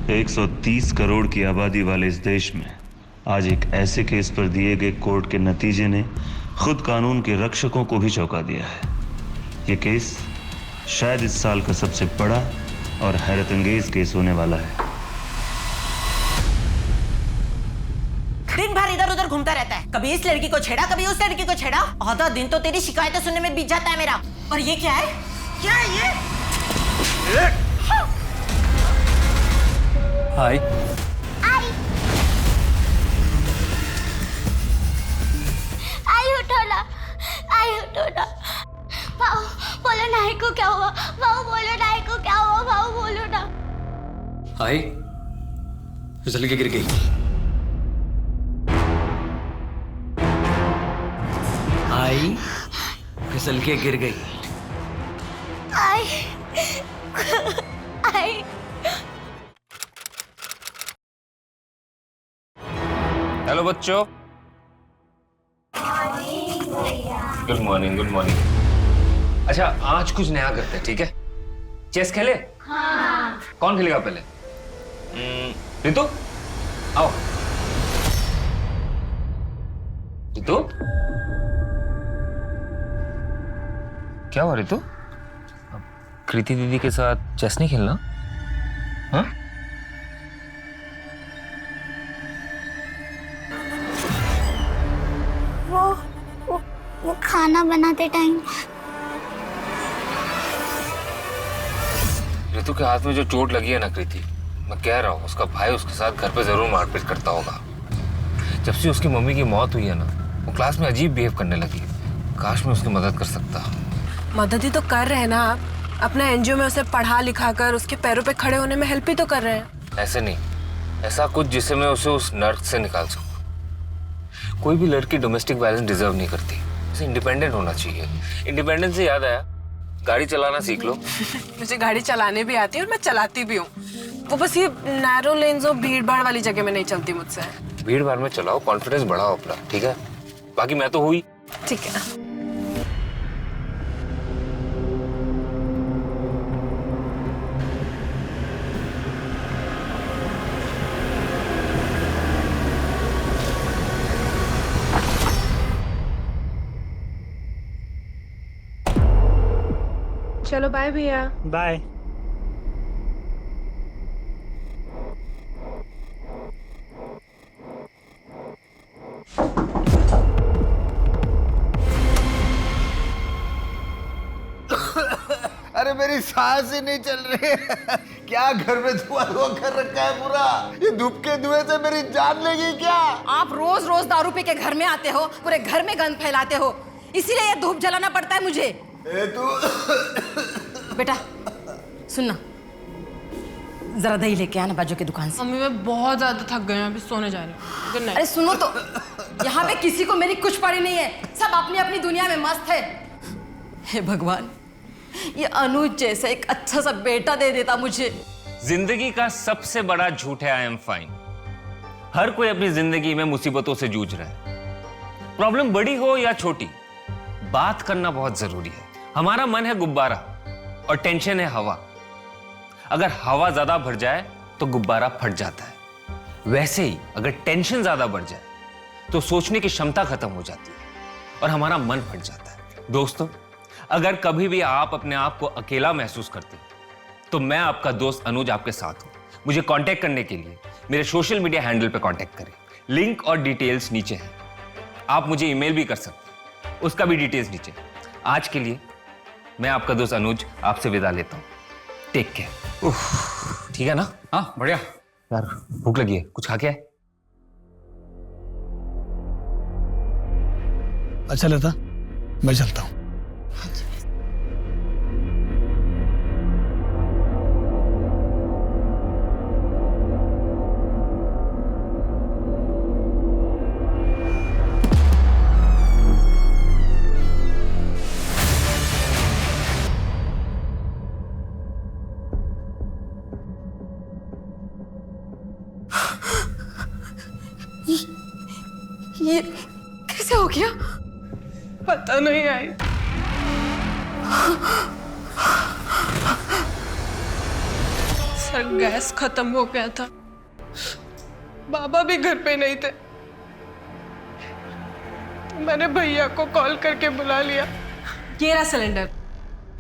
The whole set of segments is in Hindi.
130 करोड़ की आबादी वाले इस देश में आज एक ऐसे केस पर दिए गए कोर्ट के नतीजे ने खुद कानून के रक्षकों को भी चौंका दिया है। ये केस शायद इस साल का सबसे बड़ा और हैरतअंगेज केस होने वाला है। दिन भर इधर उधर घूमता रहता है, कभी इस लड़की को छेड़ा, कभी उस लड़की को छेड़ा। आधा दिन तो तेरी शिकायतें सुनने में बीत जाता है मेरा। और ये क्या है? क्या है ये? हाय। आई उठो ना। भाऊ बोलो नाई को क्या हुआ? भाऊ बोलो नाई को क्या हुआ? भाऊ बोलो ना। हाय, फिसल के गिर गई। आई फिसल के गिर गई। आई हेलो बच्चों। Good morning. Good morning. अच्छा, आज कुछ नया करते हैं, ठीक है? चेस खेले? हाँ। कौन खेलेगा पहले? रितु, आओ। रितु, क्या हुआ रितु? कृति दीदी के साथ चेस नहीं खेलना? हाँ? वो खाना बनाते टाइम रितु के हाथ में जो चोट लगी है ना कृति, मैं कह रहा हूँ उसका भाई उसके साथ घर पे जरूर मारपीट करता होगा। जब से उसकी मम्मी की मौत हुई है ना, वो क्लास में अजीब बिहेव करने लगी। काश मैं उसकी मदद कर सकता। मदद ही तो कर रहे हैं ना आप। अपना एनजीओ में उसे पढ़ा लिखा कर उसके पैरों पे खड़े होने में हेल्प ही तो कर रहे हैं। ऐसे नहीं, ऐसा कुछ जिससे मैं उसे उस नर्क से निकाल सकूं। कोई भी लड़की डोमेस्टिक वायलेंस डिजर्व नहीं करती। उसे इंडिपेंडेंट होना चाहिए। इंडिपेंडेंस से याद आया, गाड़ी चलाना सीख लो। मुझे गाड़ी चलाने भी आती है और मैं चलाती भी हूँ। वो बस ये नैरो लेन्स और भीड़ भाड़ वाली जगह में नहीं चलती मुझसे। भीड़ भाड़ में चलाओ, कॉन्फिडेंस बढ़ाओ अपना, ठीक है? बाकी मैं तो हुई। ठीक है। चलो बाय भैया। बाय। अरे मेरी सांस ही नहीं चल रही है। क्या घर में धुआं कर रखा है पूरा? ये धूप के धुएं से मेरी जान लेगी क्या? आप रोज रोज दारू पी के घर में आते हो, पूरे घर में गंद फैलाते हो, इसीलिए ये धूप जलाना पड़ता है मुझे। तू बेटा सुनना, जरा दही लेके आना बाजू की दुकान से। मम्मी मैं बहुत ज्यादा थक गई हूँ, अभी सोने जा रही हूँ। Good night. अरे सुनो तो, यहाँ पे किसी को मेरी कुछ पड़ी नहीं है, सब अपनी अपनी दुनिया में मस्त है। हे भगवान, ये अनुज जैसा एक अच्छा सा बेटा दे देता मुझे। जिंदगी का सबसे बड़ा झूठ है आई एम फाइन। हर कोई अपनी जिंदगी में मुसीबतों से जूझ रहा है। प्रॉब्लम बड़ी हो या छोटी, बात करना बहुत जरूरी है। हमारा मन है गुब्बारा और टेंशन है हवा। अगर हवा ज्यादा भर जाए तो गुब्बारा फट जाता है। वैसे ही अगर टेंशन ज्यादा बढ़ जाए तो सोचने की क्षमता खत्म हो जाती है और हमारा मन फट जाता है। दोस्तों, अगर कभी भी आप अपने आप को अकेला महसूस करते हैं तो मैं आपका दोस्त अनुज आपके साथ हूं। मुझे कांटेक्ट करने के लिए मेरे सोशल मीडिया हैंडल पर कांटेक्ट करें। लिंक और डिटेल्स नीचे हैं। आप मुझे ईमेल भी कर सकते हैं, उसका भी डिटेल्स नीचे। आज के लिए मैं आपका दोस्त अनुज आपसे विदा लेता हूं। Take care. ठीक है ना? हाँ बढ़िया। यार भूख लगी है, कुछ खा के आए? अच्छा लता, मैं चलता हूँ। ये कैसे हो गया? पता नहीं आई। सर गैस खत्म हो गया था, बाबा भी घर पे नहीं थे। मैंने भैया को कॉल करके बुला लिया। ये रहा सिलेंडर,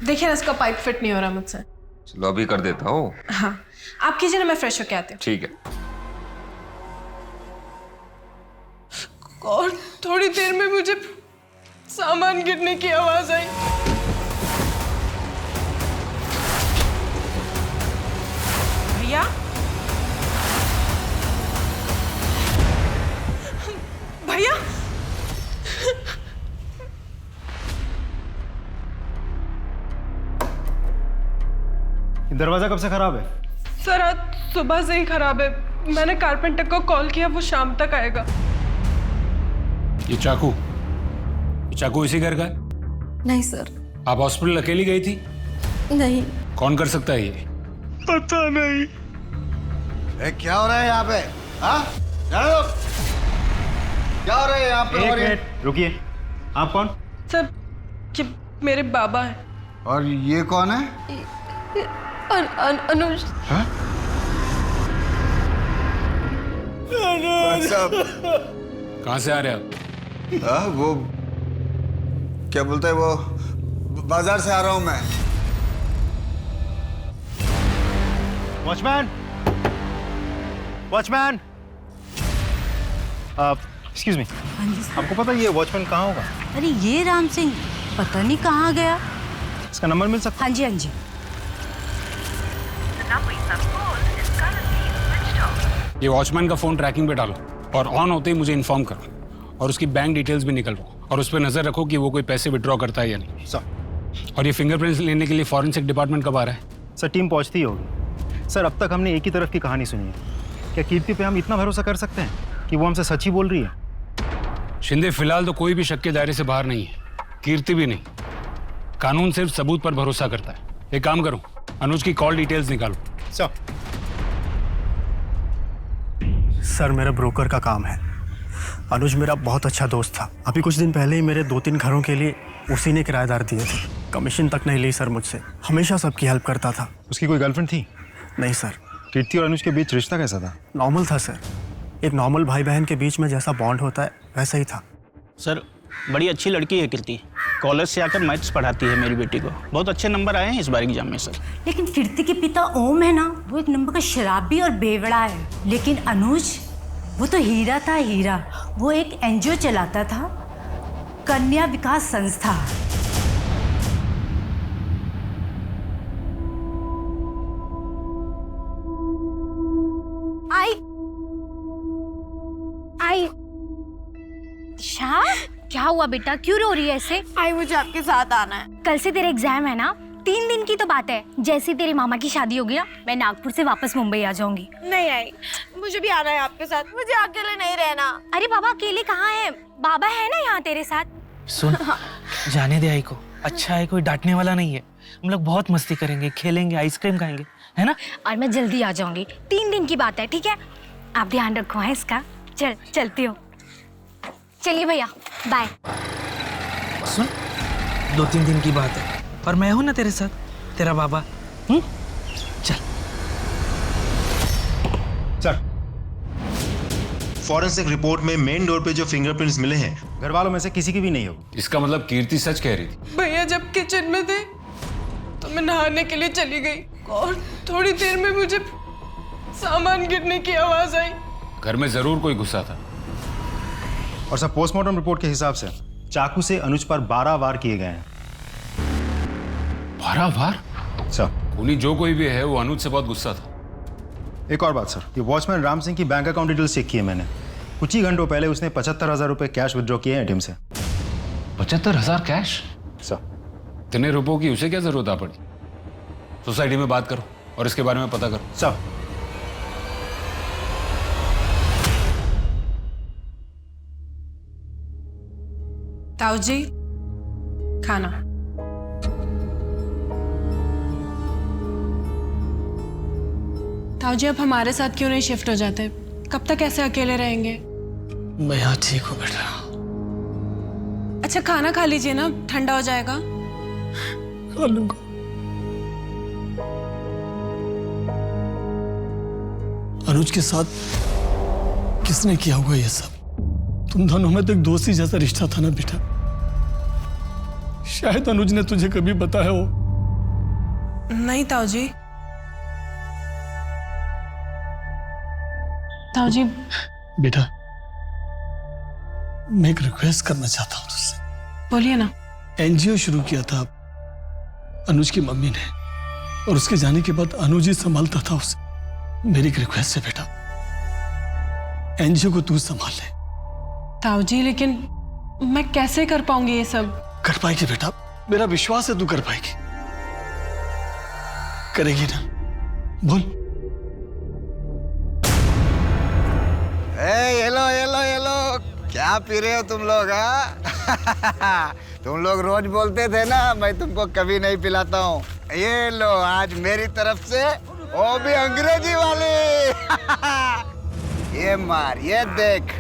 देखिए ना इसका पाइप फिट नहीं हो रहा मुझसे। चलो अभी कर देता हूँ। हाँ आप कीजिए ना, मैं फ्रेश होके आती हूँ। ठीक है। और थोड़ी देर में मुझे सामान गिरने की आवाज आई। भैया भैया दरवाजा कब से खराब है? सर आज सुबह से ही खराब है। मैंने कारपेंटर को कॉल किया, वो शाम तक आएगा। ये चाकू इसी घर का है? नहीं सर। आप हॉस्पिटल अकेली गई थी? नहीं। कौन कर सकता है ये? पता नहीं। क्या हो रहा है यहाँ पे? हाँ? जानो? क्या हो रहा है यहाँ पे? एक मिनट रुकिए, आप कौन? सर ये मेरे बाबा हैं। और ये कौन है? अनुज। हाँ? कहाँ से आ रहे आप? वो क्या बोलते हैं, वो बाजार से आ रहा हूँ मैं। वॉचमैन, वॉचमैन, एक्सक्यूज मी, आपको पता है ये वॉचमैन कहाँ होगा? अरे ये राम सिंह पता नहीं कहाँ गया। इसका नंबर मिल सकता? हाँ जी हाँ जी। ये वॉचमैन का फोन ट्रैकिंग पे डालो और ऑन होते ही मुझे इन्फॉर्म करो, और उसकी बैंक डिटेल्स भी निकलवाओ, और उस पर नजर रखो कि वो कोई पैसे विड्रॉ करता है या नहीं। सर, और ये फिंगरप्रिंट्स लेने के लिए फॉरेंसिक डिपार्टमेंट कब आ रहा है? सर टीम पहुंचती ही होगी। सर अब तक हमने एक ही तरफ की कहानी सुनी है, क्या कीर्ति पे हम इतना भरोसा कर सकते हैं कि वो हमसे सच ही बोल रही है? शिंदे फिलहाल तो कोई भी शक के दायरे से बाहर नहीं है, कीर्ति भी नहीं। कानून सिर्फ सबूत पर भरोसा करता है। एक काम करो, अनुज की कॉल डिटेल्स निकालो। सर मेरा ब्रोकर का काम है। अनुज मेरा बहुत अच्छा दोस्त था। अभी कुछ दिन पहले ही मेरे 2-3 घरों के लिए उसी ने किराएदार दिए थे। कमीशन तक नहीं ली सर मुझसे, हमेशा सबकी हेल्प करता था। उसकी कोई गर्लफ्रेंड थी? नहीं सर। कीर्ति और अनुज के बीच रिश्ता कैसा था? नॉर्मल था सर, एक नॉर्मल भाई बहन के बीच में जैसा बॉन्ड होता है वैसा ही था। सर बड़ी अच्छी लड़की है कीर्ति, कॉलेज से आकर मैथ्स पढ़ाती है मेरी बेटी को। बहुत अच्छे नंबर आए हैं इस बार एग्जाम में सर। लेकिन कीर्ति के पिता ओम है ना, वो एक नंबर का शराबी और बेवड़ा है। लेकिन अनुज वो तो हीरा था, हीरा। वो एक एनजीओ चलाता था, कन्या विकास संस्था। आई शाह क्या हुआ बेटा, क्यों रो रही है ऐसे? आई मुझे आपके साथ आना है। कल से तेरे एग्जाम है ना, 3 दिन की तो बात है। जैसे ही तेरे मामा की शादी होगी ना, मैं नागपुर से वापस मुंबई आ जाऊंगी। नहीं आई, मुझे भी आना है आपके साथ, मुझे अकेले नहीं रहना। अरे बाबा अकेले कहाँ है, बाबा है ना यहाँ तेरे साथ। सुन, जाने दे आई को, अच्छा है, कोई डांटने वाला नहीं है। हम लोग बहुत मस्ती करेंगे, खेलेंगे, आइसक्रीम खाएंगे, है ना? और मैं जल्दी आ जाऊंगी, 3 दिन की बात है, ठीक है? आप ध्यान रखो है इसका। चलती हूँ। चलिए भैया, बाय। सुन, 2-3 दिन की बात है और मैं हूं ना तेरे साथ, तेरा बाबा। चल सर, फॉरेंसिक रिपोर्ट में मेन डोर पे जो फिंगरप्रिंट्स मिले हैं, घर वालों में से किसी की भी नहीं होगी। इसका मतलब कीर्ति सच कह रही थी। भैया जब किचन में थे तो मैं नहाने के लिए चली गई और थोड़ी देर में मुझे सामान गिरने की आवाज आई। घर में जरूर कोई गुस्सा था। और सर पोस्टमार्टम रिपोर्ट के हिसाब से चाकू से अनुज पर 12 वार किए गए हैं। 12 वार? सर उन्हीं जो कोई भी है वो अनुज से बहुत गुस्सा था। एक और बात सर, ये वॉचमैन राम सिंह की बैंक अकाउंट डिटेल्स चेक की है मैंने। कुछ ही घंटों पहले उसने 75,000 रुपए कैश विड्रॉ किए एटीएम से। 75,000 कैश? सर इतने रुपयों की उसे क्या जरूरत आ पड़ी? सोसाइटी में बात करो और इसके बारे में पता करो। सर ताऊ जी, खाना। ताऊ जी आप हमारे साथ क्यों नहीं शिफ्ट हो जाते? कब तक ऐसे अकेले रहेंगे? मैं यहाँ ठीक हूँ बेटा। अच्छा खाना खा लीजिए ना, ठंडा हो जाएगा। खा लूंगा। अनुज के साथ किसने किया होगा ये सब? तुम दोनों में तो एक दोस्ती जैसा रिश्ता था ना बेटा। शायद अनुज ने तुझे कभी बताया हो। नहीं ताऊजी। ताऊजी बेटा, मैं एक रिक्वेस्ट करना चाहता हूं तुझसे। बोलिए ना। एनजीओ शुरू किया था अनुज की मम्मी ने, और उसके जाने के बाद अनुज ही संभालता था उसे। मेरी एक रिक्वेस्ट है बेटा, एनजीओ को तू संभाल ले। ताऊजी लेकिन मैं कैसे कर पाऊंगी ये सब? कर पाएगी बेटा, मेरा विश्वास है तू कर पाएगी। करेगी ना? बोल। येलो येलो येलो, क्या पी रहे हो तुम लोग? तुम लोग रोज बोलते थे ना मैं तुमको कभी नहीं पिलाता हूँ। ये लो आज मेरी तरफ से, वो भी अंग्रेजी वाली। ये मार, ये देख।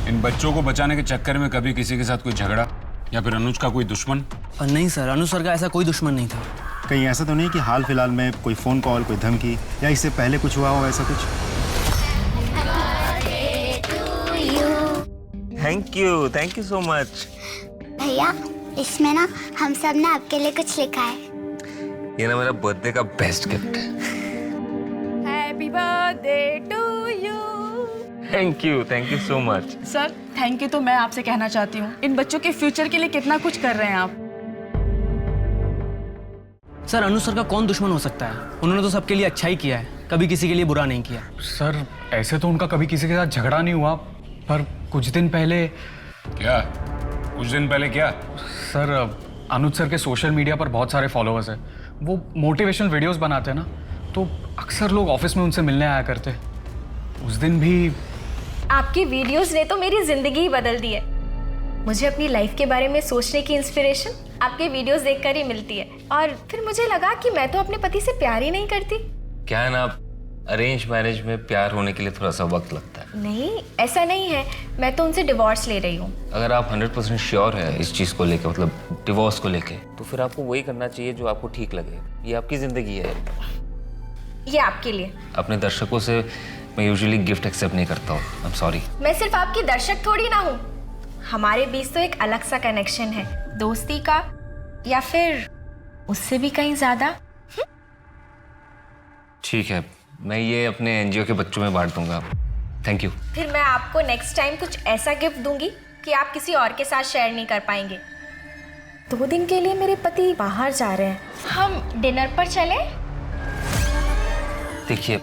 इन बच्चों को बचाने के चक्कर में कभी किसी के साथ कोई झगड़ा या फिर अनुज का कोई दुश्मन? नहीं सर, अनुज सर का ऐसा कोई दुश्मन नहीं था। कहीं ऐसा तो नहीं कि हाल फिलहाल में कोई फ़ोन कॉल, कोई धमकी या इससे पहले कुछ हुआ हो ऐसा कुछ? Thank you so much. भैया इसमें ना हम सब ने आपके लिए कुछ लिखा है। ये ना मेरा बर्थडे का बेस्ट गिफ्ट है। Happy birthday to you. Thank you so much. Sir thank you तो मैं आपसे कहना चाहती हूँ, इन बच्चों के फ्यूचर के लिए कितना कुछ कर रहे हैं आप। सर अनुज सर का कौन दुश्मन हो सकता है? उन्होंने तो सबके लिए अच्छा ही किया है, कभी किसी के लिए बुरा नहीं किया। सर ऐसे तो उनका कभी किसी के साथ झगड़ा नहीं हुआ, पर कुछ दिन पहले क्या सर, अनुज सर के सोशल मीडिया पर बहुत सारे फॉलोअर्स हैं। वो मोटिवेशनल वीडियोस बनाते हैं ना, तो अक्सर लोग ऑफिस में उनसे मिलने आया करते। उस दिन भी आपकी वीडियोस ने तो मेरी जिंदगी ही बदल दी है। मुझे अपनी लाइफ के बारे में सोचने की इंस्पिरेशन आपके वीडियोस देखकर ही मिलती है। और फिर मुझे लगा कि मैं तो अपने पति से प्यार ही नहीं करती। क्या है ना, अरेंज मैरिज में प्यार होने के लिए थोड़ा सा वक्त लगता है। नहीं ऐसा नहीं है, मैं तो उनसे डिवोर्स ले रही हूँ। अगर आप 100% श्योर है इस चीज़ को लेके, मतलब डिवोर्स को लेके, तो फिर आपको वही करना चाहिए जो आपको ठीक लगे। ये आपकी ज़िंदगी है। ये आपके लिए। अपने दर्शकों से मैं यूजुअली गिफ्ट एक्सेप्ट नहीं करता हूँ, आई एम सॉरी। मैं सिर्फ आपकी दर्शक थोड़ी ना हूँ, हमारे बीच तो एक अलग सा कनेक्शन है, दोस्ती का, या फिर उससे भी कहीं ज्यादा। ठीक है, मैं ये अपने एनजीओ के बच्चों में बांट दूंगा। Thank you. फिर मैं आपको नेक्स्ट टाइम कुछ ऐसा गिफ्ट दूंगी कि आप किसी और के साथ शेयर नहीं कर पाएंगे। 2 दिन के लिए मेरे पति बाहर जा रहे हैं, हम डिनर पर चले? देखिए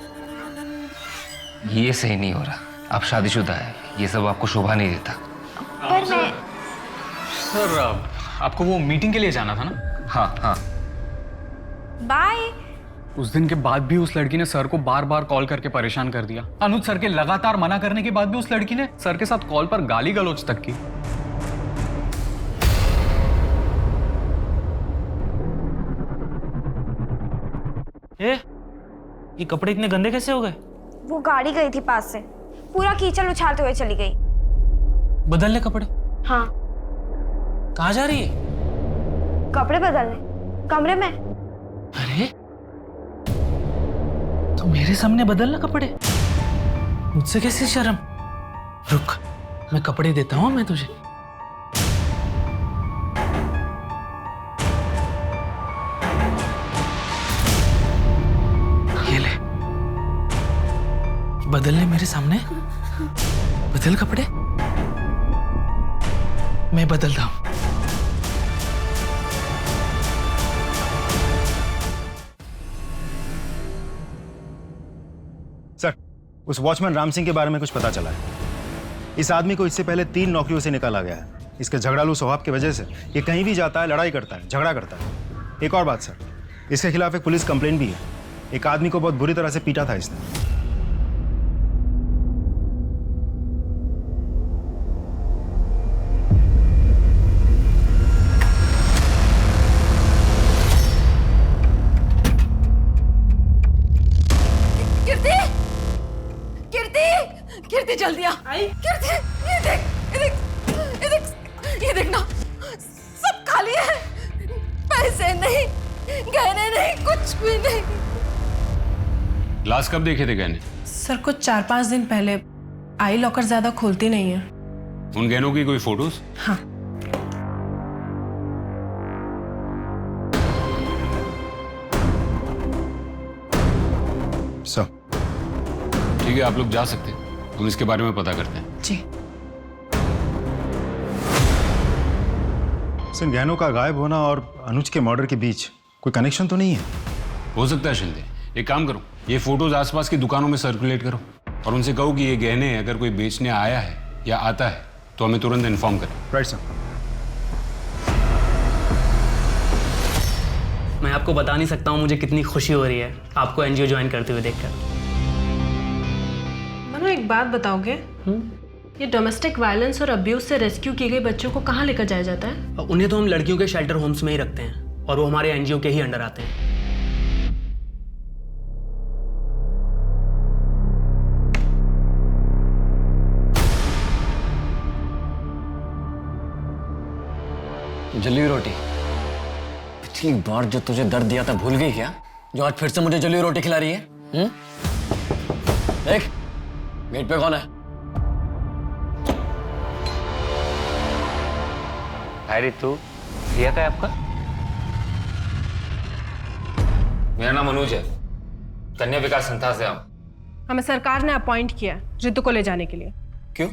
ये सही नहीं हो रहा, आप शादीशुदा है, ये सब आपको शोभा नहीं देता। पर मैं सर आपको वो मीटिंग के लिए जाना था ना? हाँ। बाय। उस दिन के बाद भी उस लड़की ने सर को बार बार कॉल करके परेशान कर दिया। अनुज सर के लगातार मना करने के बाद भी उस लड़की ने सर के साथ कॉल पर गाली गलौज तक की। ये कपड़े इतने गंदे कैसे हो गए? वो गाड़ी गई थी पास से, पूरा कीचड़ उछालते हुए चली गई। बदलने कपड़े? हाँ। कहाँ जा रही है? कपड़े बदलने कमरे में। अरे तो मेरे सामने बदलना कपड़े? मुझसे कैसी शर्म? रुक, मैं कपड़े देता हूँ मैं तुझे। ये ले, बदलने मेरे सामने। बदल कपड़े, मैं बदलता हूँ। सर, उस वॉचमैन राम सिंह के बारे में कुछ पता चला है। इस आदमी को इससे पहले 3 नौकरियों से निकाला गया है। इसके झगड़ालू स्वभाव की वजह से ये कहीं भी जाता है, लड़ाई करता है, झगड़ा करता है। एक और बात सर, इसके खिलाफ एक पुलिस कंप्लेंट भी है। एक आदमी को बहुत बुरी तरह से पीटा था इसने। कीर्ति जल्दी आ। कीर्ति, ये देख ना, सब खाली है। पैसे नहीं, गहने नहीं, कुछ भी नहीं। लास्ट कब देखे थे गहने? सर कुछ 4-5 दिन पहले। आई लॉकर ज्यादा खोलती नहीं है। उन गहनों की कोई फोटोज? हाँ। सर ठीक है, आप लोग जा सकते हैं, हम इसके बारे में पता करते हैं। जी। सर गहनों का गायब होना और अनुज के मर्डर के बीच कोई कनेक्शन तो नहीं है? हो सकता है शिंदे, एक काम करो, ये फोटोज आसपास की दुकानों में सर्कुलेट करो और उनसे कहो कि ये गहने अगर कोई बेचने आया है या आता है तो हमें तुरंत इन्फॉर्म करें। Right sir. मैं आपको बता नहीं सकता हूँ मुझे कितनी खुशी हो रही है आपको एनजीओ ज्वाइन करते हुए देखकर। मनु एक बात बताओगे? ये डोमेस्टिक वायलेंस और अब्यूज से रेस्क्यू किए गए बच्चों को कहाँ लेकर जाया जाता है? उन्हें तो हम लड़कियों के शेल्टर होम्स में ही रखते हैं और वो हमारे एनजीओ के ही अंडर आते हैं। जली रोटी, पिछली बार जो तुझे दर्द दिया था भूल गई क्या? जो आज फिर से मुझे जली रोटी खिला रही है? देख गेट पे कौन है? हाय रितु, भैया का है आपका? मेरा नाम अनुज है, कन्या विकास संस्था से आऊं। हमें सरकार ने अपॉइंट किया रितु को ले जाने के लिए। क्यों?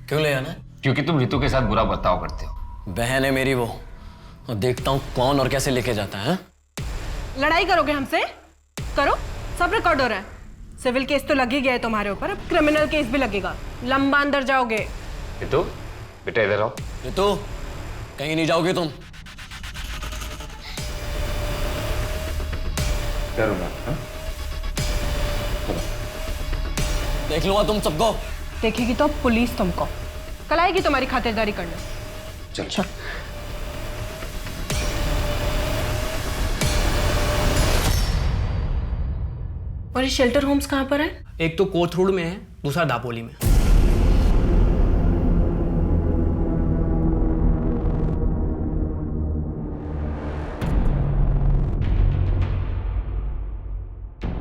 क्यों ले आना है? क्योंकि तुम रितु के साथ बुरा बर्ताव करते हो। बहन है मेरी वो, और देखता हूँ कौन और कैसे लेके जाता है। लड़ाई करोगे हमसे? करो, सब रिकॉर्ड हो रहा है। सिविल केस तो लग ही गया है तुम्हारे ऊपर, अब क्रिमिनल केस भी लगेगा, लंबा अंदर जाओगे। रितु बेटा इधर आओ। रितु कहीं नहीं जाओगे तुम। करूँगा, हाँ? देख लूंगा तुम सबको। देखेगी तो पुलिस तुमको, कल आएगी तुम्हारी खातिरदारी करने। चल चल। और ये शेल्टर होम्स कहाँ पर है? एक तो कोथरूड में है, दूसरा दापोली में।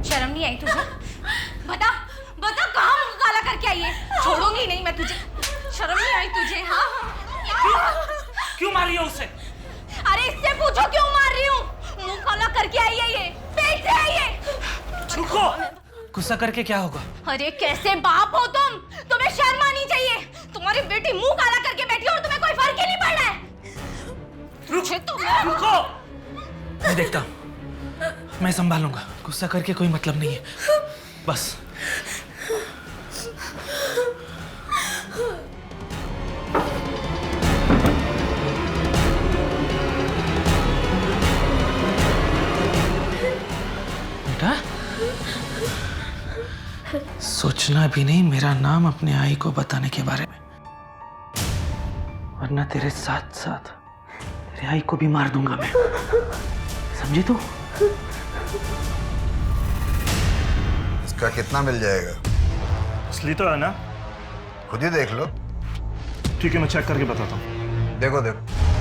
शर्म नहीं आई तुझे? बता बता कहाँ मुंह काला करके आई है? छोड़ूंगी नहीं मैं तुझे। शर्म नहीं आई तुझे? हाँ क्यों मार रही हो उसे? अरे इससे पूछो क्यों मार रही हूँ? मुंह काला करके आई है ये, पेट से आई है। रुको, गुस्सा करके क्या होगा? अरे कैसे बाप हो तुम? तुम्हें शर्म आनी चाहिए। तुम्हारी बेटी मुंह काला करके बैठी और तुम्हें कोई फर्क ही नहीं पड़ रहा है। रुको, मैं देखता हूँ, मैं संभालूंगा। गुस्सा करके कोई मतलब नहीं है, बस। बेटा, सोचना भी नहीं मेरा नाम अपने आई को बताने के बारे में, वरना तेरे साथ साथ तेरे आई को भी मार दूंगा मैं, समझी तू? इसका कितना मिल जाएगा? असली तो है ना? खुद ही देख लो। ठीक है, मैं चेक करके बताता हूँ। देखो देखो।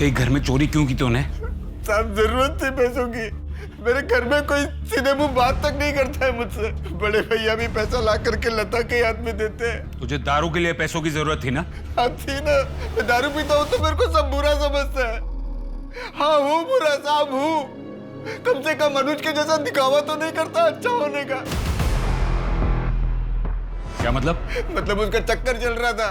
कई घर में चोरी क्यों की तूने? साहब जरूरत थी पैसों की। मेरे घर में कोई सीधे मुंह बात तक नहीं करता है मुझसे। बड़े भैया भी पैसा ला करके लता के हाथ में देते हैं। तुझे दारू के लिए पैसों की जरूरत थी ना? हाँ थी ना। मैं दारू पीता हूँ तो मेरे को सब बुरा समझता है। हाँ हूँ बुरा साहब हूँ। कम से कम अनुज के जैसा दिखावा तो नहीं करता अच्छा होने का। क्या मतलब? मतलब उसका चक्कर चल रहा था।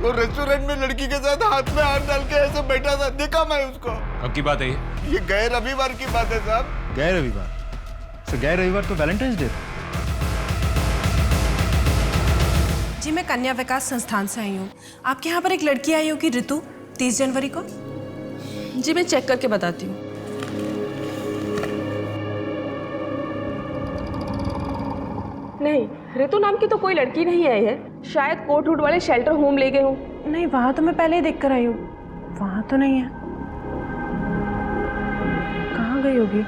वो रेस्टोरेंट में लड़की के साथ हाथ में हाथ डाल के ऐसे बैठा था, देखा मैं उसको। अब की बात है ये गए रविवार की बात है साहब। गए रविवार? तो गए रविवार तो वैलेंटाइंस डे था। जी मैं कन्या विकास संस्थान से आई हूँ। आपके यहाँ पर एक लड़की आई होगी ऋतु, 30 जनवरी को। जी मैं चेक करके बताती हूँ। नहीं, ऋतु नाम की तो कोई लड़की नहीं आई है। शायद कोटहुड वाले शेल्टर होम ले गए हों। नहीं, वहाँ तो मैं पहले ही देख कर आई हूँ, वहाँ तो नहीं है। कहाँ गई होगी?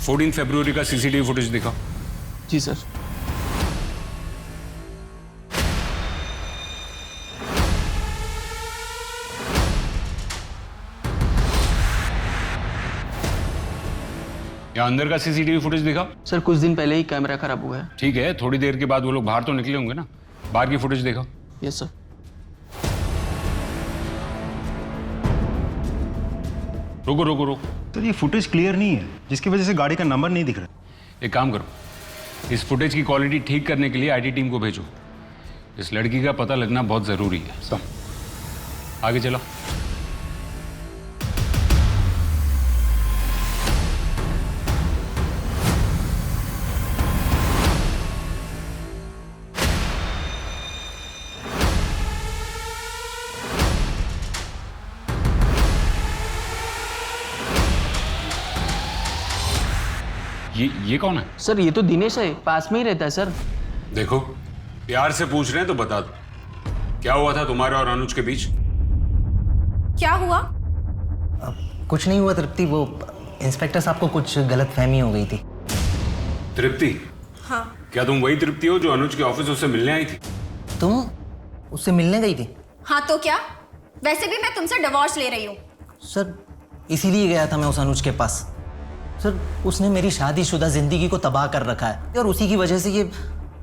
14 फरवरी का सीसीटीवी फुटेज दिखाओ। जी सर। या अंदर का सीसीटीवी फुटेज दिखाओ। सर कुछ दिन पहले ही कैमरा खराब हुआ है। ठीक है, थोड़ी देर के बाद वो लोग बाहर तो निकले होंगे ना, बाहर की फुटेज दिखाओ। Yes sir. रुको रुको रुको। तो ये फुटेज क्लियर नहीं है, जिसकी वजह से गाड़ी का नंबर नहीं दिख रहा। एक काम करो, इस फुटेज की क्वालिटी ठीक करने के लिए आईटी टीम को भेजो। इस लड़की का पता लगना बहुत जरूरी है। सब आगे चलो। ये कौन है? सर ये तो दिनेश है, पास में ही रहता है सर। देखो, प्यार से पूछ रहे हैं तो बता दो, क्या हुआ था तुम्हारे और अनुज के बीच? क्या हुआ? कुछ नहीं हुआ तृप्ति, वो इंस्पेक्टर साहब को कुछ गलतफहमी हो गई थी। तृप्ति? हाँ। क्या तुम वही तृप्ति हो जो अनुज के ऑफिस उससे मिलने आई थी? तुम उससे मिलने गई थी? हाँ तो क्या? वैसे भी मैं तुमसे डिवोर्स ले रही हूँ। सर इसीलिए गया था मैं उस अनुज के पास। सर उसने मेरी शादीशुदा जिंदगी को तबाह कर रखा है और उसी की वजह से ये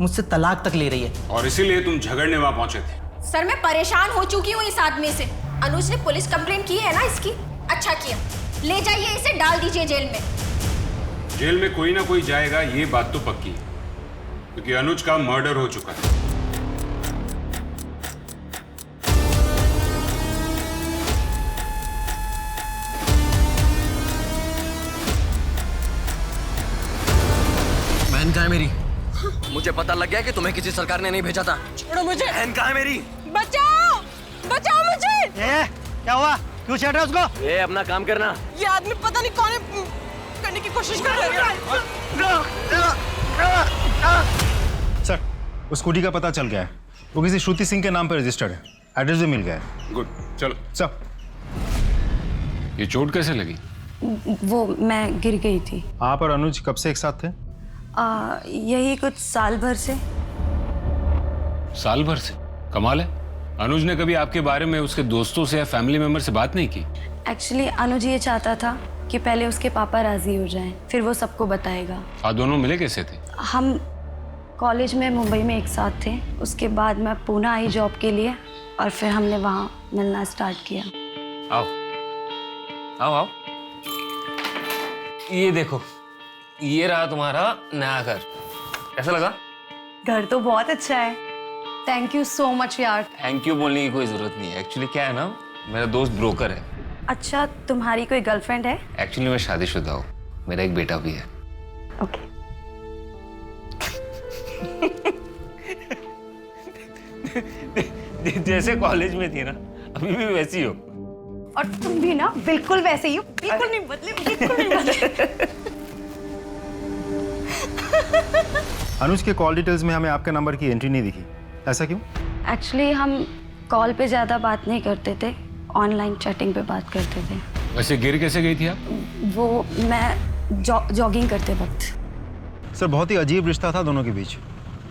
मुझसे तलाक तक ले रही है। और इसीलिए तुम झगड़ने वहां पहुंचे थे? सर मैं परेशान हो चुकी हूँ इस आदमी से। अनुज ने पुलिस कंप्लेंट की है ना इसकी। अच्छा किया, ले जाइए इसे, डाल दीजिए जेल में। जेल में कोई ना कोई जाएगा, ये बात तो पक्की है, क्योंकि अनुज का मर्डर हो चुका है। बहन कहाँ है मेरी? मुझे पता लग गया कि तुम्हें किसी सरकार ने नहीं भेजा था। छोड़ो मुझे। बहन कहाँ है मेरी? बचाओ, बचाओ मुझे। क्या हुआ? क्यों छेड़ रहे हो उसको? ये अपना काम करना। ये आदमी पता नहीं कौन है, करने की कोशिश कर रहा है। सर, उस स्कूटी का पता चल गया है, वो किसी श्रुति सिंह के नाम पर रजिस्टर्ड है, एड्रेस भी मिल गया है। गुड, चलो। सर, ये चोट कैसे लगी? वो मैं गिर गई थी। आप और अनुज कब से एक साथ थे? यही कुछ साल भर से। साल भर से? कमाल है। अनुज ने कभी आपके बारे में उसके दोस्तों से या फैमिली मेंबर से बात नहीं की? एक्चुअली अनुज ये चाहता था कि पहले उसके पापा राजी हो जाएं, फिर वो सबको बताएगा। आप दोनों मिले कैसे थे? हम कॉलेज में मुंबई में एक साथ थे, उसके बाद मैं पूना आई जॉब के लिए और फिर हमने वहाँ मिलना स्टार्ट किया। आओ आओ आओ, ये देखो, ये रहा तुम्हारा नया घर। कैसा लगा? घर तो बहुत अच्छा है। थैंक यू सो मच यार। थैंक यू बोलने की कोई जरूरत नहीं है। एक्चुअली क्या है ना, मेरा दोस्त ब्रोकर है। अच्छा, तुम्हारी कोई गर्लफ्रेंड है? एक्चुअली मैं शादीशुदा हूँ, मेरा एक बेटा भी है। ओके। जैसे कॉलेज में थी ना, अभी भी वैसी हो। और तुम भी ना बिल्कुल वैसे ही हो, बिल्कुल नहीं बदले, बिल्कुल नहीं बदले। अनुज के कॉल डिटेल्स में हमें आपके नंबर की एंट्री नहीं दिखी, ऐसा क्यों? एक्चुअली हम कॉल पे ज़्यादा बात नहीं करते थे, ऑनलाइन चैटिंग पे बात करते थे। वैसे गिर कैसे गई थी आप? वो मैं जॉगिंग करते वक्त। सर बहुत ही अजीब रिश्ता था दोनों के बीच,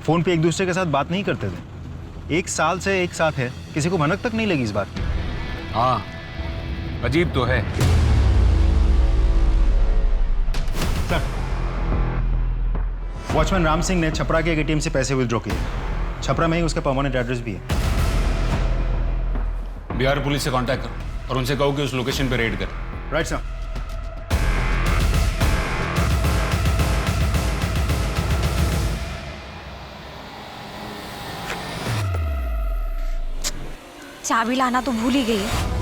फोन पे एक दूसरे के साथ बात नहीं करते थे। 1 साल से एक साथ है, किसी को भनक तक नहीं लगी इस बात की। हाँ, अजीब तो है। सर, वॉचमैन राम सिंह ने छपरा के एटीएम से पैसे विथड्रॉ किए। छपरा में ही उसका परमानेंट एड्रेस भी है। बिहार पुलिस से कांटेक्ट करो और उनसे कहो कि उस लोकेशन पे रेड करें। Right sir. चाबी लाना तो भूल ही गई।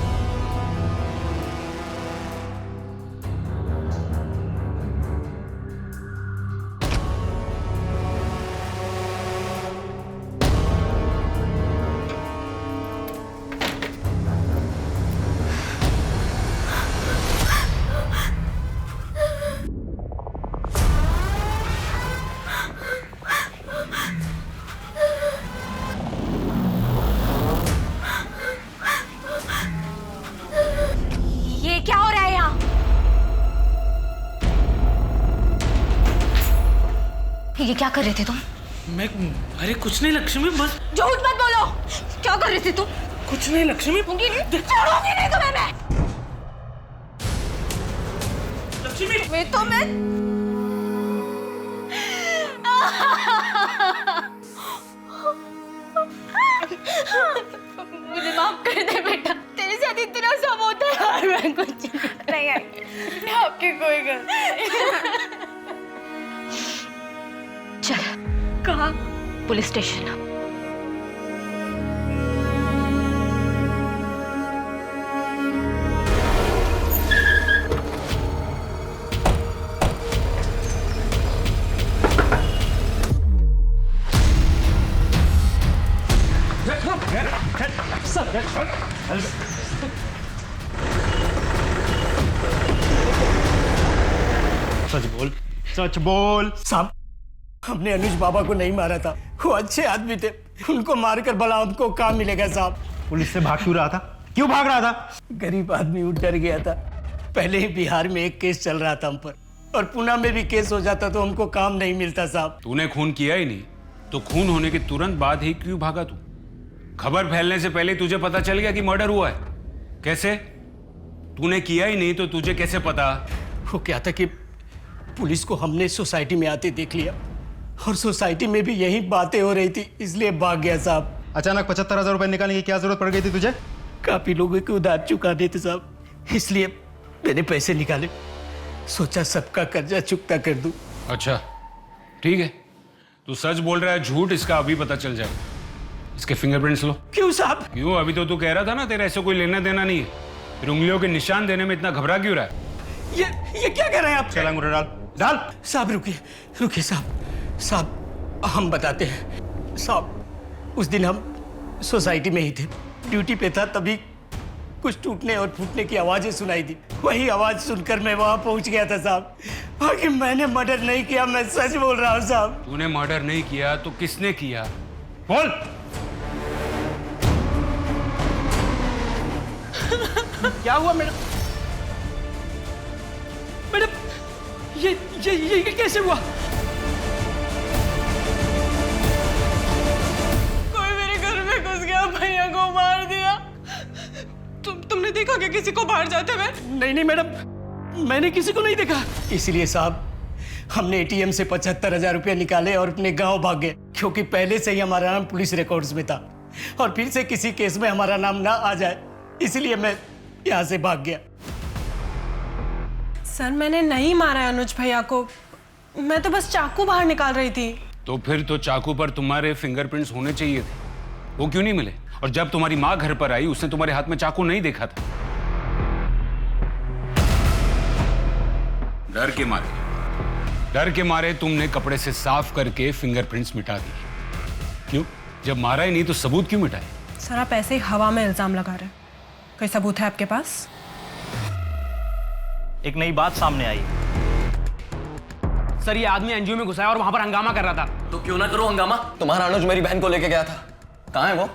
ये क्या कर रहे थे तुम? मैं अरे कुछ नहीं लक्ष्मी, बस झूठ मत बोलो। क्या कर रहे थे तुम? कुछ नहीं लक्ष्मी। छोड़ूंगी नहीं तुम्हें मैं। लक्ष्मी मैं तो मैं मुझे माफ कर दे बेटा, तेरे साथ इतना सब होता है और मैं कुछ नहीं आई। आपकी कोई गलती। चल। कहाँ? Police station. सच बोल, सच बोल। साहब, हमने अनुज बाबा को नहीं मारा था, वो अच्छे आदमी थे, उनको मारकर भला हमको काम मिलेगा साहब। पुलिस से भाग क्यों रहा था? क्यों भाग रहा था? गरीब आदमी उठ डर गया था। पहले ही बिहार में एक केस चल रहा था हम पर, और पुणे में भी केस हो जाता तो हमको काम नहीं मिलता साहब। तूने खून किया ही नहीं तो खून होने के तुरंत बाद ही क्यों भागा तू? खबर फैलने से पहले तुझे पता चल गया कि मर्डर हुआ है। कैसे? तूने किया ही नहीं तो तुझे कैसे पता? वो क्या था कि पुलिस को हमने सोसाइटी में आते देख लिया, और सोसाइटी में भी यही बातें हो रही थी, इसलिए भाग गया साहब। अचानक 75,000 रुपए निकालने की क्या जरूरत पड़ गई थी तुझे? काफी लोगों के उधार चुकाने थे साहब, इसलिए मैंने पैसे निकाले, सोचा सबका कर्जा चुकता कर दूं। अच्छा ठीक है, तू सच बोल रहा है झूठ इसका अभी पता चल जाएगा। इसके फिंगरप्रिंट्स लो। क्यों साहब? क्यों? अभी तो तू कह रहा था ना तेरा ऐसे कोई लेना देना नहीं है, फिर उंगलियों के निशान देने में इतना घबरा क्यों रहा है? ये क्या कह रहे हैं आप? चल अंगूठा डाल। डाल। साहब रुकिए रुकिए साहब, हम बताते हैं साहब। उस दिन हम सोसाइटी में ही थे, ड्यूटी पे था, तभी कुछ टूटने और फूटने की आवाजें सुनाई दी। वही आवाज सुनकर मैं वहां पहुंच गया था साहब। बाकी मैंने मर्डर नहीं किया, मैं सच बोल रहा हूँ साहब। तूने मर्डर नहीं किया तो किसने किया? बोल। क्या हुआ मैडम? मैडम ये कैसे हुआ? कोई मेरे घर में घुस गया, भैया को मार दिया। तुमने देखा क्या किसी को बाहर जाते हुए? नहीं मैडम, मैंने किसी को नहीं देखा। इसलिए साहब हमने एटीएम से 75,000 रुपया निकाले और अपने गांव भाग गए, क्योंकि पहले से ही हमारा नाम पुलिस रिकॉर्ड्स में था, और फिर से किसी केस में हमारा नाम ना आ जाए, इसलिए मैं यहाँ से भाग गया। सर मैंने नहीं मारा अनुज भैया को, मैं तो बस चाकू बाहर निकाल रही थी। तो फिर तो चाकू पर तुम्हारे फिंगरप्रिंट्स होने चाहिए थे, वो क्यों नहीं मिले? और जब तुम्हारी माँ घर पर आई उसने तुम्हारे हाथ में चाकू नहीं देखा था। डर के मारे तुमने कपड़े से साफ करके फिंगरप्रिंट्स मिटा दिए। क्यों? जब मारा ही नहीं तो सबूत क्यों मिटाए? सर आप ऐसे ही हवा में इल्जाम लगा रहे हैं, कोई सबूत है आपके पास? एक नई बात सामने आई। सर ये आदमी एनजीओ में घुसा है और वहां पर हंगामा कर रहा था। तो क्यों ना करो हंगामा? तुम्हारा अनुज मेरी बहन को लेके गया था, कहाँ है वो?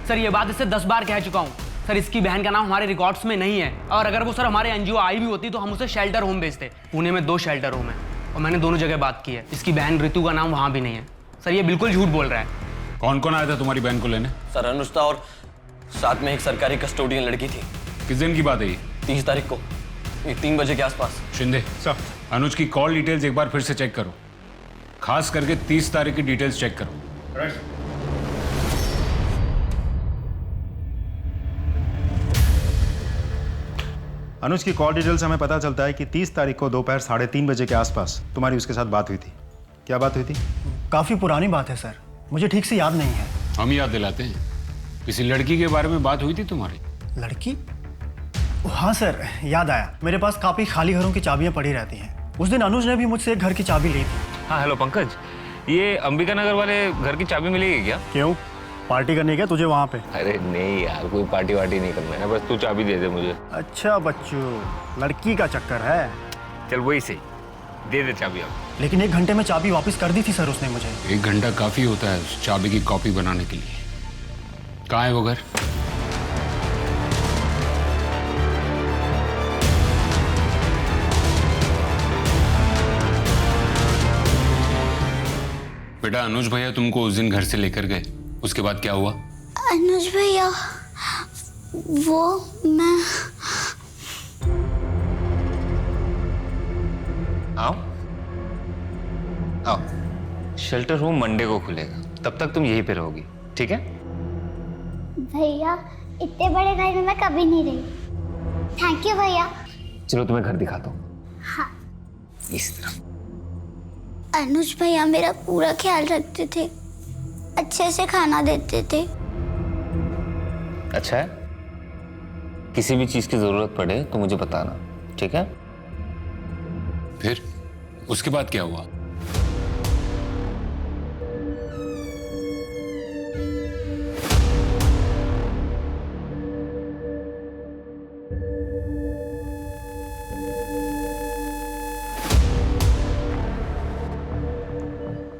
सर ये बात इससे 10 बार कह चुका हूँ। सर इसकी बहन का नाम हमारे रिकॉर्ड्स में नहीं है, और अगर वो सर हमारे एनजीओ आई भी होती तो हम उसे शेल्टर होम भेजते। पुणे में 2 शेल्टर होम है और मैंने दोनों जगह बात की है। इसकी बहन ऋतु का नाम वहां भी नहीं है। सर ये बिल्कुल झूठ बोल रहा है। कौन कौन आया था तुम्हारी बहन को लेने? सर अनुज था और साथ में एक सरकारी कस्टोडियन लड़की थी। किस दिन की बात है ये? 30 तारीख को, ये 3 बजे के आसपास। शिंदे सर, अनुज की कॉल डिटेल्स एक बार फिर से चेक करो, खास करके 30 तारीख की डिटेल्स चेक करो। अनुज की कॉल डिटेल से हमें पता चलता है कि 30 तारीख को दोपहर 3:30 बजे के आसपास तुम्हारी उसके साथ बात हुई थी। क्या बात हुई थी? काफ़ी पुरानी बात है सर, मुझे ठीक से याद नहीं है। हम याद दिलाते हैं। किसी लड़की के बारे में बात हुई थी तुम्हारी? लड़की? हाँ सर, याद आया। मेरे पास काफ़ी खाली घरों की चाबियाँ पड़ी रहती हैं। उस दिन अनुज ने भी मुझसे एक घर की चाबी ली थी। हाँ हेलो पंकज, ये अंबिका नगर वाले घर की चाबी मिलेगी क्या? क्यों, पार्टी करनी है क्या तुझे वहाँ पे? अरे नहीं यार, कोई पार्टी वार्टी नहीं करना है, बस तू चाबी दे दे मुझे। अच्छा बच्चू, लड़की का चक्कर है। चल वही सही, दे दे चाबी आप। लेकिन 1 घंटे में चाबी वापस कर दी थी सर उसने मुझे। 1 घंटा काफी होता है उस चाबी की कॉपी बनाने के लिए। कहाँ है वो घर? बेटा अनुज भैया तुमको उस दिन घर से लेकर गए, उसके बाद क्या हुआ? अनुज भैया वो मैं आओ आओ, शेल्टर होम मंडे को खुलेगा, तब तक तुम यहीं पे रहोगी, ठीक है? भैया इतने बड़े घर में मैं कभी नहीं रही। थैंक यू भैया। चलो तुम्हें घर दिखाता हूँ। हाँ। इस तरफ। अनुज भैया मेरा पूरा ख्याल रखते थे, अच्छे से खाना देते थे। अच्छा है, किसी भी चीज की जरूरत पड़े तो मुझे बताना, ठीक है? फिर उसके बाद क्या हुआ?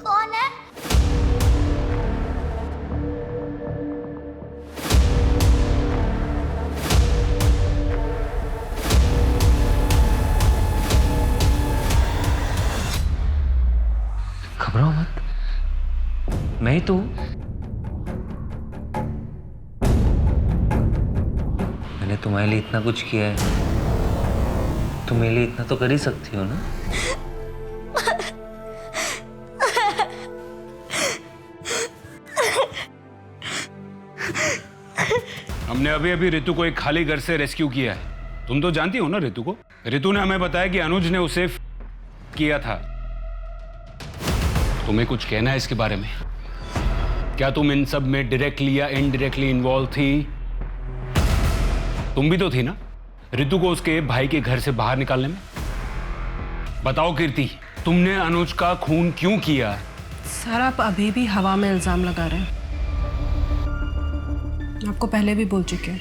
कौन है? घबराओ मत, मैं ही तो हूं। मैंने तुम्हारे लिए इतना कुछ किया है, तुम मेरे लिए इतना तो कर ही सकती हो ना? हमने अभी अभी रितु को एक खाली घर से रेस्क्यू किया है। तुम तो जानती हो ना रितु को। रितु ने हमें बताया कि अनुज ने उसे किया था। तुम्हें कुछ कहना है इसके बारे में? क्या तुम इन सब में डायरेक्टली या इनडायरेक्टली इन्वॉल्व थी? तुम भी तो थी ना रितु को उसके भाई के घर से बाहर निकालने में। बताओ कीर्ति, तुमने अनुज का खून क्यों किया? सर आप अभी भी हवा में इल्जाम लगा रहे हैं। मैं आपको पहले भी बोल चुके हैं,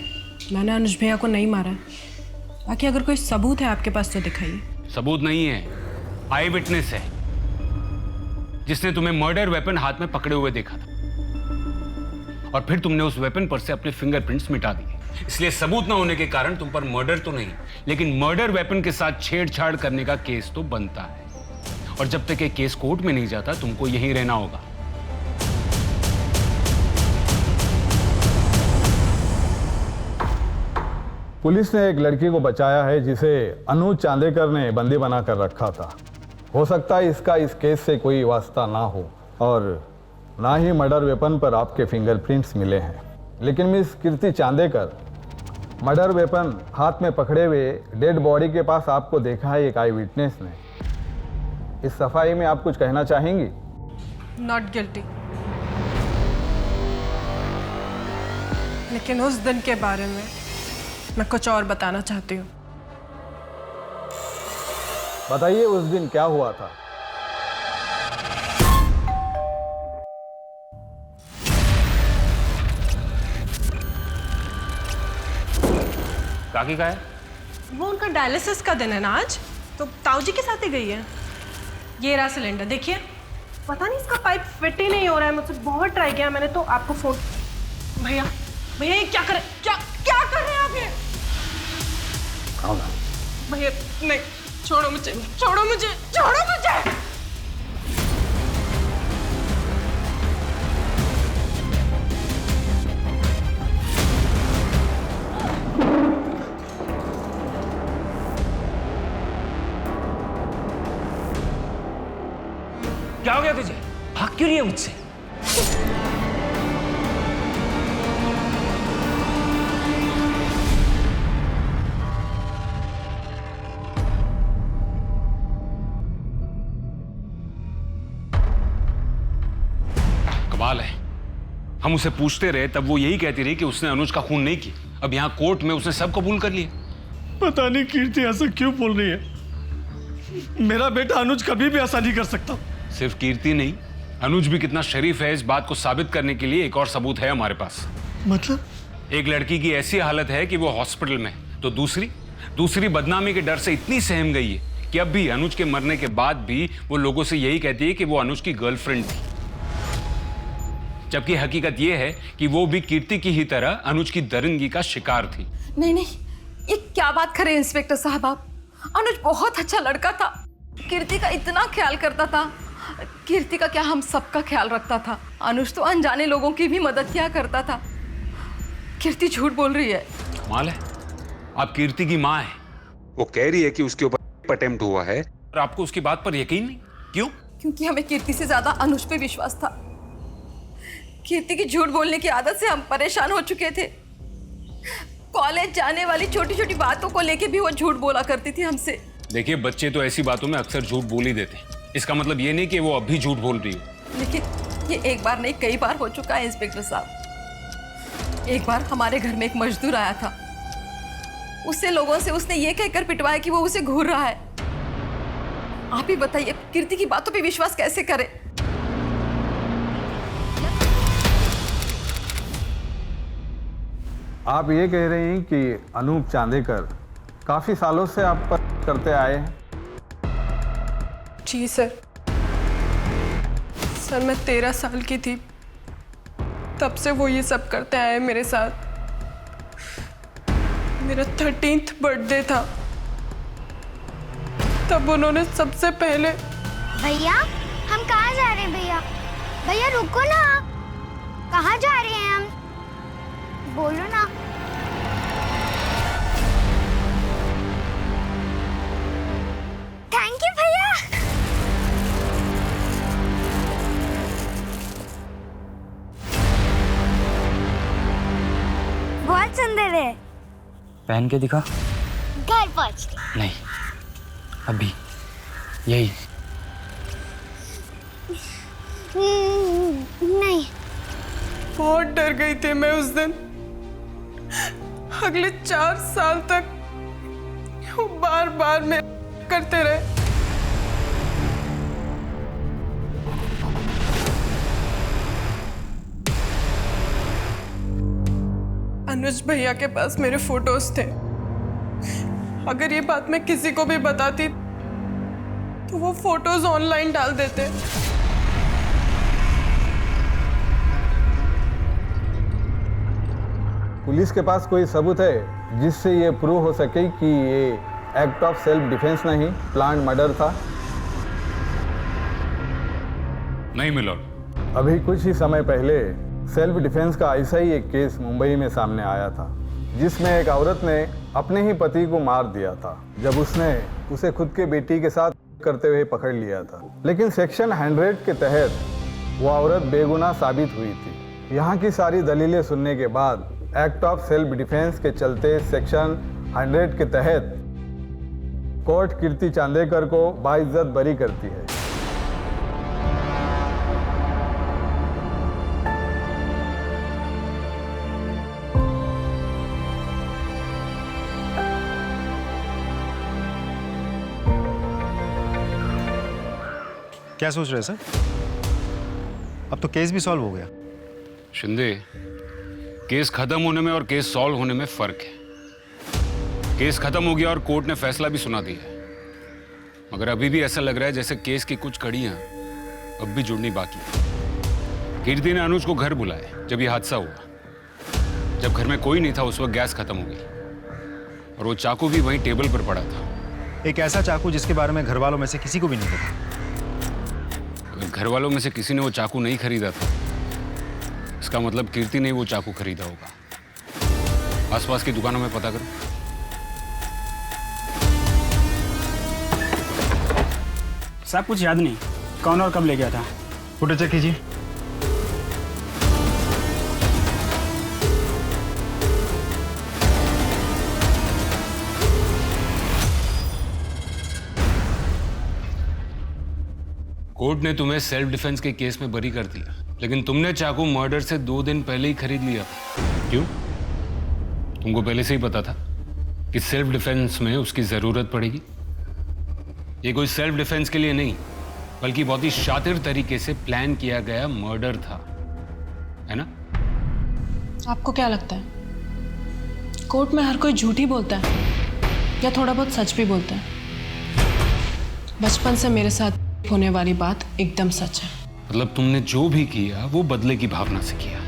मैंने अनुज भैया को नहीं मारा है। बाकी अगर कोई सबूत है आपके पास तो दिखाइए। सबूत नहीं है, आई विटनेस है, जिसने तुम्हें मर्डर वेपन हाथ में पकड़े हुए देखा था और फिर तुमने उस वेपन पर से अपने फिंगरप्रिंट्स मिटा दिए। इसलिए सबूत ना होने के कारण तुम पर मर्डर तो नहीं, लेकिन मर्डर वेपन के साथ छेड़छाड़ करने का केस तो बनता है। और जब तक ये केस कोर्ट में नहीं जाता तुमको यहीं रहना होगा। पुलिस ने एक लड़की को बचाया है जिसे अनुज चांदेकर ने बंदी बना कर रखा था। हो सकता है इसका इस केस से कोई वास्ता ना हो और ना ही मर्डर वेपन पर आपके फिंगरप्रिंट्स मिले हैं। लेकिन मिस कीर्ति चांदेकर, मर्डर वेपन हाथ में पकड़े हुए डेड बॉडी के पास आपको देखा है एक आई विटनेस ने। इस सफाई में आप कुछ कहना चाहेंगी? Not guilty. लेकिन उस दिन के बारे में मैं कुछ और बताना चाहती हूँ। बताइए उस दिन क्या हुआ था? काकी का है? वो उनका डायलिसिस का दिन है ना आज, तो ताऊ जी के साथ ही गई है। ये रहा सिलेंडर, देखिए। पता नहीं इसका पाइप फिट ही नहीं हो रहा है, मुझसे बहुत ट्राई किया मैंने, तो आपको फोन। भैया भैया ये क्या कर रहे हैं आप? ये भैया नहीं, छोड़ो मुझे, छोड़ो मुझे, छोड़ो मुझे। क्या हो गया तुझे? भाग क्यों रही है मुझसे? कमाल है, हम उसे पूछते रहे तब वो यही कहती रही कि उसने अनुज का खून नहीं किया। अब यहाँ कोर्ट में उसने सब कबूल कर लिया। पता नहीं कीर्ति ऐसा क्यों बोल रही है। मेरा बेटा अनुज कभी भी ऐसा नहीं कर सकता। सिर्फ कीर्ति नहीं, अनुज भी कितना शरीफ है, इस बात को साबित करने के लिए एक और सबूत है हमारे पास। मतलब? एक लड़की की ऐसी हालत है कि वो हॉस्पिटल में है, तो दूसरी बदनामी के डर से इतनी सहम गई है कि अब भी अनुज के मरने के बाद भी वो लोगों से यही कहती है कि वो अनुज की गर्लफ्रेंड थी। जबकि हकीकत ये है कि वो भी कीर्ति की ही तरह अनुज की दरिंदगी का शिकार थी। नहीं नहीं, ये क्या बात कर रहे हैं इंस्पेक्टर साहब आप? अनुज बहुत अच्छा लड़का था, कीर्ति का इतना ख्याल करता था। कीर्ति का क्या हम सबका ख्याल रखता था? अनुज तो अनजाने लोगों की भी मदद किया करता था। कीर्ति झूठ बोल रही है। कमाल है, आप कीर्ति की माँ है। वो कह रही है कि उसके ऊपर अटेम्प्ट हुआ है और आपको उसकी बात पर यकीन नहीं। क्यों? क्योंकि हमें कीर्ति से ज्यादा अनुज पे विश्वास था। कीर्ति की झूठ बोलने की आदत से हम परेशान हो चुके थे। कॉलेज जाने वाली छोटी छोटी बातों को लेके भी वो झूठ बोला करती थी हमसे। देखिए, बच्चे तो ऐसी बातों में अक्सर झूठ बोल ही देते हैं। इसका मतलब ये नहीं कि वो अब भी झूठ बोल रही हो। लेकिन ये एक बार नहीं कई बार हो चुका है इंस्पेक्टर साहब। एक बार हमारे घर में एक मजदूर आया था, उससे लोगों से उसने ये कहकर पिटवाया कि वो उसे घूर रहा है। आप ही बताइए, कीर्ति की बातों पे विश्वास कैसे करें? आप ये कह रहे हैं कि अनूप चांदेकर काफी सालों से आप पर करते आए हैं? जी सर। सर मैं 13 साल की थी, तब से वो ये सब करते आए मेरे साथ। मेरा 13th बर्थडे था, तब उन्होंने सबसे पहले। भैया हम कहाँ जा रहे हैं? भैया भैया रुको ना, कहाँ जा रहे हैं हम? बोलो ना। थैंक यू भैया। बहुत सुंदर है। पहन के दिखा। घर पहुंच के। नहीं, अभी यही। नहीं। बहुत डर गई थी मैं उस दिन। अगले 4 साल तक वो बार बार में करते रहे। अनुज भैया के पास मेरे फोटोज थे। अगर ये बात मैं किसी को भी बताती तो वो फोटोज ऑनलाइन डाल देते। पुलिस के पास कोई सबूत है जिससे ये प्रूव हो सके कि ये एक्ट ऑफ सेल्फ डिफेंस नहीं, प्लान्ड मर्डर था? नहीं मिला। अभी कुछ ही समय पहले सेल्फ डिफेंस का ऐसा ही एक केस मुंबई में सामने आया था, जिसमें एक औरत ने अपने ही पति को मार दिया था जब उसने उसे खुद के बेटी के साथ करते हुए पकड़ लिया था। लेकिन सेक्शन 100 के तहत वो औरत बेगुनाह साबित हुई थी। यहाँ की सारी दलीलें सुनने के बाद एक्ट ऑफ सेल्फ डिफेंस के चलते सेक्शन 100 के तहत कोर्ट कीर्ति चांदेकर को बाइज्जत बरी करती है। क्या सोच रहे सर? अब तो केस भी सॉल्व हो गया। शिंदे, केस खत्म होने में और केस सॉल्व होने में फर्क है। केस खत्म हो गया और कोर्ट ने फैसला भी सुना दिया है, मगर अभी भी ऐसा लग रहा है जैसे केस की कुछ कड़ियां अब भी जुड़नी बाकी है। कीर्ति ने अनुज को घर बुलाया जब ये हादसा हुआ। जब घर में कोई नहीं था उस वक्त गैस खत्म हो गई और वो चाकू भी वहीं टेबल पर पड़ा था। एक ऐसा चाकू जिसके बारे में घर वालों में से किसी को भी नहीं पता। अगर घर वालों में से किसी ने वो चाकू नहीं खरीदा था, इसका मतलब कीर्ति ने वो चाकू खरीदा होगा। आसपास की दुकानों में पता करो। साहब कुछ याद नहीं, कौन और कब ले गया था? फोटो चेक कीजिए। कोर्ट ने तुम्हें सेल्फ डिफेंस के केस में बरी कर दिया, लेकिन तुमने चाकू मर्डर से 2 दिन पहले ही खरीद लिया। क्यों? तुमको पहले से ही पता था कि सेल्फ डिफेंस में उसकी जरूरत पड़ेगी। ये कोई सेल्फ डिफेंस के लिए नहीं, बल्कि बहुत ही शातिर तरीके से प्लान किया गया मर्डर था, है ना? आपको क्या लगता है कोर्ट में हर कोई झूठ ही बोलता है या थोड़ा बहुत सच भी बोलता है? बचपन से मेरे साथ होने वाली बात एकदम सच है। मतलब तुमने जो भी किया वो बदले की भावना से किया।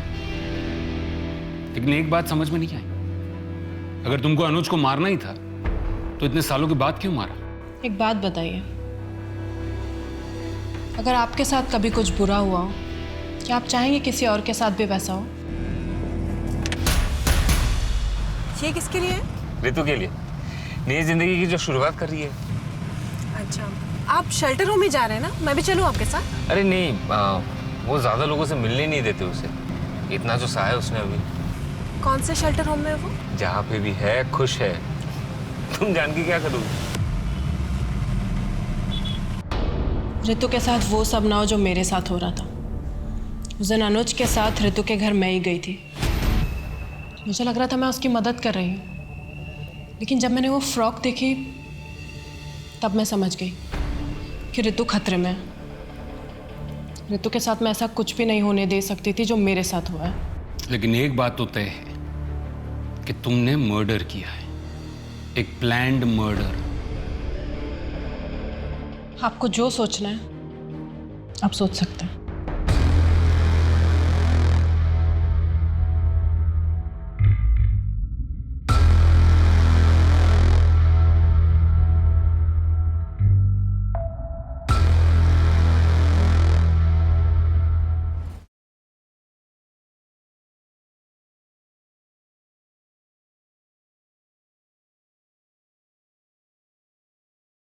लेकिन एक बात समझ में नहीं आई, अगर तुमको अनुज को मारना ही था तो इतने सालों के बाद क्यों मारा? एक बात बताइए, अगर आपके साथ कभी कुछ बुरा हुआ हो, क्या आप चाहेंगे किसी और के साथ भी वैसा हो? ये किसके लिए है? ऋतु के लिए, नई जिंदगी की जो शुरुआत कर रही है। अच्छा, आप शेल्टर होम में जा रहे हैं ना? मैं भी चलूं आपके साथ? अरे नहीं, वो ज्यादा लोगों से मिलने नहीं देते उसे। इतना जो सहा है उसने अभी। कौन से शेल्टर होम में है वो? जहाँ पे भी है खुश है। तुम जान के क्या करोगे? ऋतु के साथ वो सब ना हो जो मेरे साथ हो रहा था। उस दिन अनुज के साथ ऋतु के घर मैं ही गई थी। मुझे लग रहा था मैं उसकी मदद कर रही हूँ, लेकिन जब मैंने वो फ्रॉक देखी तब मैं समझ गई कि ऋतु खतरे में है। ऋतु के साथ मैं ऐसा कुछ भी नहीं होने दे सकती थी जो मेरे साथ हुआ है। लेकिन एक बात तो तय है कि तुमने मर्डर किया है, एक प्लान्ड मर्डर। आपको जो सोचना है आप सोच सकते हैं।